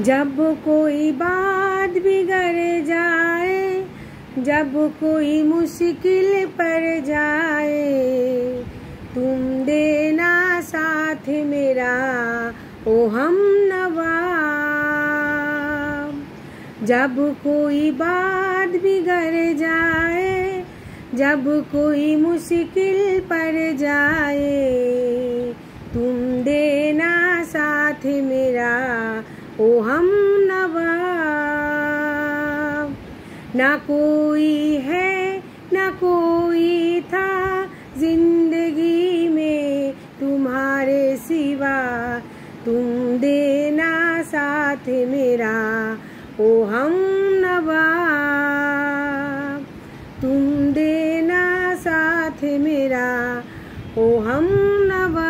जब कोई बात बिगड़ जाए, जब कोई मुश्किल पड़ जाए, तुम देना साथ मेरा ओ हमनवा। जब कोई बात बिगड़ जाए, जब कोई मुश्किल पड़ जाए, तुम देना साथ मेरा ओ हमनवा। ना कोई है ना कोई था जिंदगी में तुम्हारे सिवा, तुम देना साथ मेरा ओ हमनवा। तुम देना साथ मेरा ओ हमनवा।